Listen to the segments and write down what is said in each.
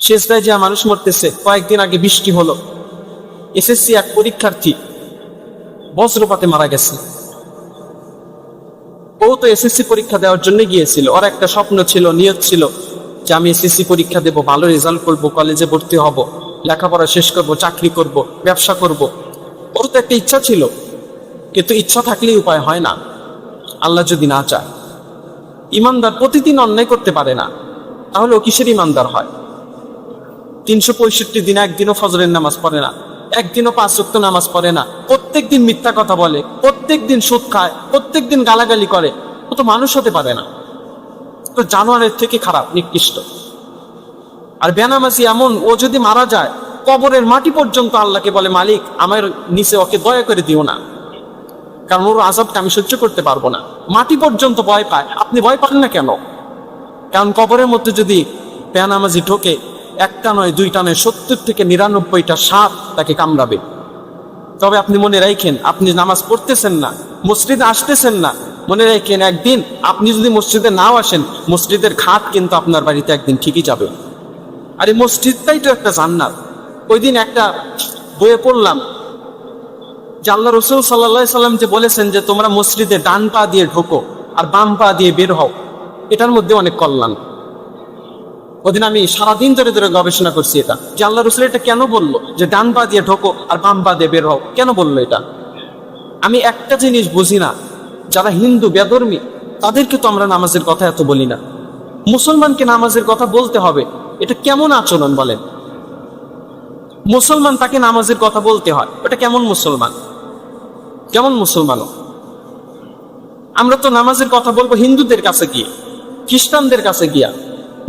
শেষদায় যে মানুষ মরতেছে। কয়েকদিন আগে বৃষ্টি হলো, এসএসসি এক পরীক্ষার্থী বজ্রপাতে মারা গেছে। ও তো এসএসসি পরীক্ষা দেওয়ার জন্য গিয়েছিল, ওর একটা স্বপ্ন ছিল, নিয়ত ছিল যে আমি এসএসসি পরীক্ষা দেব, ভালো রেজাল্ট করব, কলেজে ভর্তি হব, লেখাপড়া শেষ করব, চাকরি করব, ব্যবসা করব। ওর তো একটা ইচ্ছা ছিল, কিন্তু ইচ্ছা থাকলেই উপায় হয় না, আল্লাহ যদি না চায়। ইমানদার প্রতিদিন অন্যায় করতে পারে না, তাহলে ও কিসের ইমানদার হয়? 365 দিন একদিনও ফজরের নামাজ পড়ে না, একদিনও 5 ওয়াক্ত নামাজ পড়ে না, প্রত্যেক দিন মিথ্যা কথা বলে, প্রত্যেক দিন সুদ খায়, প্রত্যেক দিন গালাগালি করে। ও তো মানুষ হতে পারে না, তো জানোয়ারের থেকে খারাপ, নিকৃষ্ট। আর বেনামাজি এমন, ও যদি মারা যায় কবরের মাটি পর্যন্ত আল্লাহকে বলে, মালিক আমার নিচে ওকে দয়া করে দিও না, কারণ ওর আযাবটা আমি সহ্য করতে পারবো না। মাটি পর্যন্ত ভয় পায়। আপনি ভয় পান না কেন? কারণ কবরের মধ্যে যদি বেনামাজি ঢোকে, একটা নয়, দুইটা নয়, 70 থেকে 99টা সাপ তাকে কামড়াবে। তবে আপনি মনে রাখেন, আপনি নামাজ পড়তেছেন না, মসজিদে আসতেছেন না, মনে রাখেন একদিন আপনি যদি মসজিদে নাও আসেন, মসজিদের খাট কিন্তু আপনার বাড়িতে একদিন ঠিকই যাবে। আর এই মসজিদটাই তো একটা জান্নাত। ওই দিন একটা বইয়ে পড়লাম যে আল্লাহ রাসূল সাল্লাল্লাহু আলাইহি সাল্লাম যে বলেছেন যে তোমরা মসজিদে ডান পা দিয়ে ঢোকো আর বাম পা দিয়ে বের হও, এটার মধ্যে অনেক কল্যাণ। ওদিন আমি সারাদিন ধরে ধরে গবেষণা করছি এটা, যে আল্লাহ রাসূল এটা কেন বললো যে ডান পা দিয়ে ঢোকো আর বাম পা দিয়ে বের হও, কেন বললো এটা? আমি একটা জিনিস বুঝি না, যারা হিন্দু বেধর্মী তাদেরকে তো আমরা নামাজের কথা এত বলি না, মুসলমানকে নামাজের কথা বলতে হবে, এটা কেমন আচরণ বলেন? মুসলমান তাকে নামাজের কথা বলতে হয়, এটা কেমন মুসলমান? কেমন মুসলমান? আমরা তো নামাজের কথা বলবো হিন্দুদের কাছে গিয়ে, খ্রিস্টানদের কাছে গিয়া।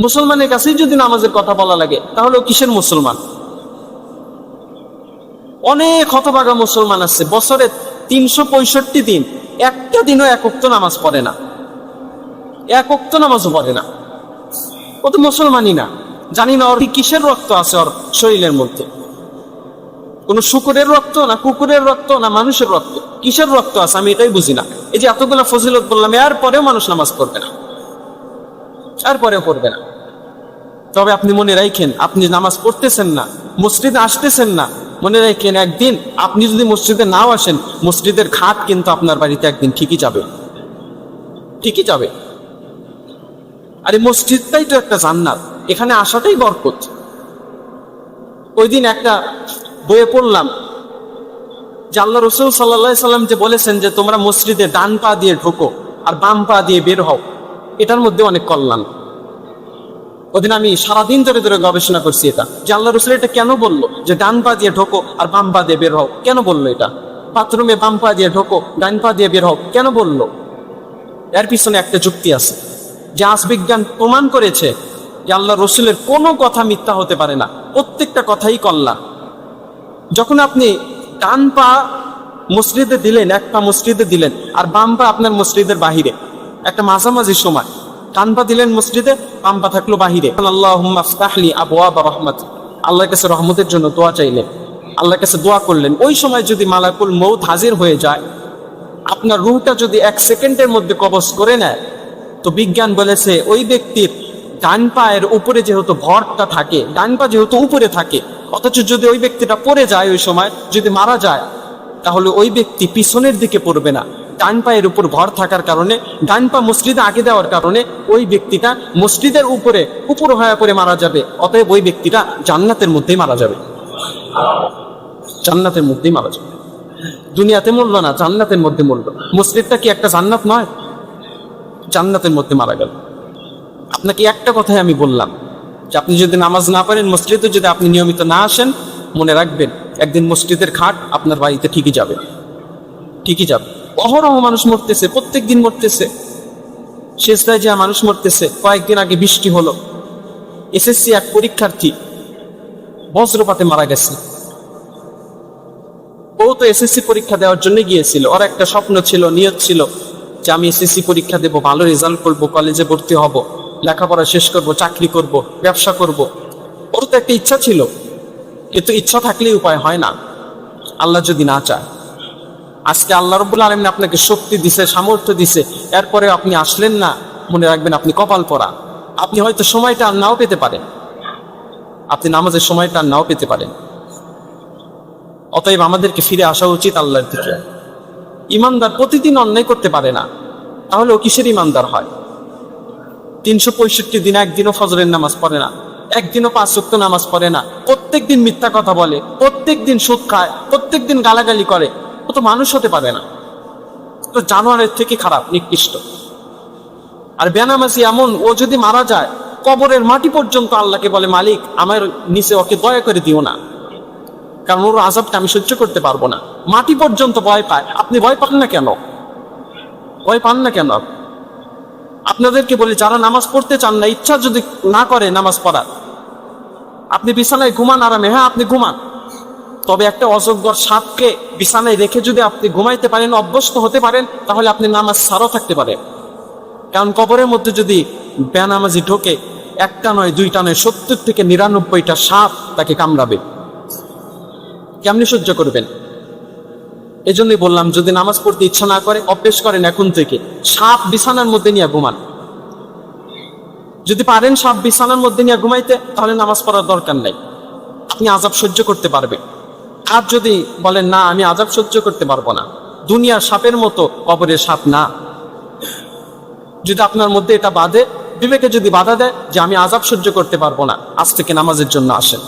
মুসলমানের কাছেই যদি নামাজের কথা বলা লাগে, তাহলে ও কিসের মুসলমান? অনেক হতভাগা মুসলমান আছে, বছরে 365 দিন একটা দিনও এক ওয়াক্ত নামাজ পড়ে না, এক ওয়াক্ত নামাজও পড়ে না। ও তো মুসলমানই না। জানি না ওর কিসের রক্ত আছে ওর শরীরের মধ্যে, কোন শুকুরের রক্ত না কুকুরের রক্ত না মানুষের রক্ত, কিসের রক্ত আছে আমি এটাই বুঝি না। এই যে এতগুলো ফজিলত বললাম, এরপরেও মানুষ নামাজ পড়বে না, এরপরেও পড়বে না। তবে আপনি মনে রাখেন, আপনি নামাজ পড়তেছেন না, মসজিদে আসতেছেন না, মনে রাখেন একদিন আপনি যদি মসজিদে নাও আসেন, মসজিদের খাট কিন্তু আপনার বাড়িতে একদিন ঠিকই যাবে, ঠিকই যাবে। আর এই মসজিদটাই তো একটা জান্নাত, এখানে আসাটাই বরকত। ওই দিন একটা বইয়ে পড়লাম যে আল্লাহ রাসূল সাল্লাল্লাহু আলাইহি সাল্লাম যে বলেছেন যে তোমরা মসজিদে ডান পা দিয়ে ঢোকো আর বাম পা দিয়ে বের হও, এটার মধ্যে অনেক কল্যাণ। ওদিন আমি সারাদিন ধরে ধরে গবেষণা করছি এটা, যে আল্লাহ রাসূল এটা কেন বললো যে ডান পা দিয়ে ঢোকো আর বাম পা দিয়ে বের হও, কেন বললো এটা? বাথরুমে বাম পা দিয়ে ঢোকো, ডান পা দিয়ে বের হও, কেন বললো? এর পিছনে একটা যুক্তি আছে, যে আজ বিজ্ঞান প্রমাণ করেছে যে আল্লাহ রাসূলের কোনো কথা মিথ্যা হতে পারে না, প্রত্যেকটা কথাই কল্যাণ। যখন আপনি ডান পা মসজিদে দিলেন, এক পা মসজিদে দিলেন, আর বাম পা আপনার মসজিদের বাহিরে, একটা মাঝামাঝি সময় ডান পা দিলেন মসজিদে, বাম পা থাকলো বাহিরে। আল্লাহুম্মা ইফতাহলি আবওয়াবা রাহমাতিক, আল্লাহর কাছে রহমতের জন্য দোয়া চাইলেন, আল্লাহর কাছে দোয়া করলেন। ওই সময় যদি মালাকুল মউত হাজির হয়ে যায়, আপনার রূহটা যদি 1 সেকেন্ডের মধ্যে কবজ করে নেয়, তো বিজ্ঞান বলেছে ওই ব্যক্তির ডান পায়ের উপরে যেহেতু ভরটা থাকে, ডান পা যেহেতু উপরে থাকে, অথচ যদি ওই ব্যক্তিটা পড়ে যায়, ওই সময় যদি মারা যায়, তাহলে ওই ব্যক্তি পিছনের দিকে পড়বে না, ডান পায়ের উপর ভর থাকার কারণে, ডান পা মসজিদে আগে দেওয়ার কারণে ওই ব্যক্তিটা মসজিদের উপরে উপর হয়ে পড়ে মারা যাবে। অতএব ওই ব্যক্তিটা জান্নাতের মধ্যেই মারা যাবে, জান্নাতের মধ্যেই মারা যাবে। দুনিয়াতে মরল না, জান্নাতের মধ্যে মরল। মসজিদটা কি একটা জান্নাত নয়? জান্নাতের মধ্যে মারা গেল। আপনাকে একটা কথাই আমি বললাম, যে আপনি যদি নামাজ না পড়েন, মসজিদে যদি আপনি নিয়মিত না আসেন, মনে রাখবেন একদিন মসজিদের খাট আপনার বাড়িতে ঠিকই যাবে, ঠিকই যাবে। অহরহ মানুষ মরতেছে, প্রত্যেক দিন মরতেছে। শেষদায় যে মানুষ মরতেছে। কয়েকদিন আগে বৃষ্টি হলো, এসএসসি এক পরীক্ষার্থী বজ্রপাতে মারা গেছে। ও তো এসএসসি পরীক্ষা দেওয়ার জন্য গিয়েছিল, ওর একটা স্বপ্ন ছিল, নিয়ত ছিল যে আমি এসএসসি পরীক্ষা দেব, ভালো রেজাল্ট করব, কলেজে ভর্তি হব, লেখাপড়া শেষ করব, চাকরি করব, ব্যবসা করব। ওর তো একটা ইচ্ছা ছিল, কিন্তু ইচ্ছা থাকলেই উপায় হয় না, আল্লাহ যদি না চায়। আজকে আল্লাহ রাব্বুল আলামিন আপনাকে শক্তি দিছে, সামর্থ্য দিছে, এরপরে আপনি আসলেন না, মনে রাখবেন আপনি কপাল পরা। আপনি হয়তো সময়টা আর নাও পেতে পারেন, আপনি নামাজের সময়টা আর নাও পেতে পারেন। অতএব আমাদেরকে ফিরে আসা উচিত আল্লাহর দিকে। ইমানদার প্রতিদিন অন্যায় করতে পারে না, তাহলে ও কিসের ইমানদার হয়? 365 দিন একদিনও ফজরের নামাজ পড়ে না, একদিনও 5 ওয়াক্ত নামাজ পড়ে না, প্রত্যেক দিন মিথ্যা কথা বলে, প্রত্যেক দিন সুদ খায়, প্রত্যেক দিন গালাগালি করে, ও তো মানুষ হতে পারে না, তো জানোয়ারের থেকে খারাপ, নিকৃষ্ট। আর বেনামাজি এমন, ও যদি মারা যায় কবরের মাটি পর্যন্ত আল্লাহকে বলে, মালিক আমার নিচে ওকে দয়া করে দিও না, কারণ ওর আযাবটা আমি সহ্য করতে পারবো না। মাটি পর্যন্ত ভয় পায়। আপনি ভয় পান না কেন? ভয় পান না কেন? আপনাদেরকে বলি, যারা নামাজ পড়তে চান না, ইচ্ছা যদি না করে নামাজ পড়ার, আপনি বিছানায় ঘুমান আরামে, হ্যাঁ আপনি ঘুমান, তবে একটা অজগর সাপকে বিছানায় রেখে যদি আপনি ঘুমাইতে পারেন, অভ্যস্ত হতে পারেন, তাহলে আপনি নামাজ ছাড়াও থাকতে পারেন। কারণ কবরের মধ্যে যদি বেনামাজি ঢোকে, একটা নয়, দুইটা নয়, 70 থেকে 99টা সাপ তাকে কামড়াবে। কেমনি সহ্য করবেন? এই জন্যই বললাম, যদি নামাজ পড়তে ইচ্ছা না করে, অভ্যেস করেন এখন থেকে সাপ বিছানার মধ্যে নিয়ে ঘুমান। যদি পারেন সাপ বিছানার মধ্যে নিয়ে ঘুমাইতে, তাহলে নামাজ পড়ার দরকার নাই, আপনি আযাব সহ্য করতে পারবেন। আর যদি বলেন না আমি আযাব সহ্য করতে পারবো না, দুনিয়ার সাপের মতো কবরের সাপ না। যদি আপনার মধ্যে এটা বাধে, বিবেকে যদি বাধা দেয় যে আমি আযাব সহ্য করতে পারবো না, আজ থেকে নামাজের জন্য আসেন।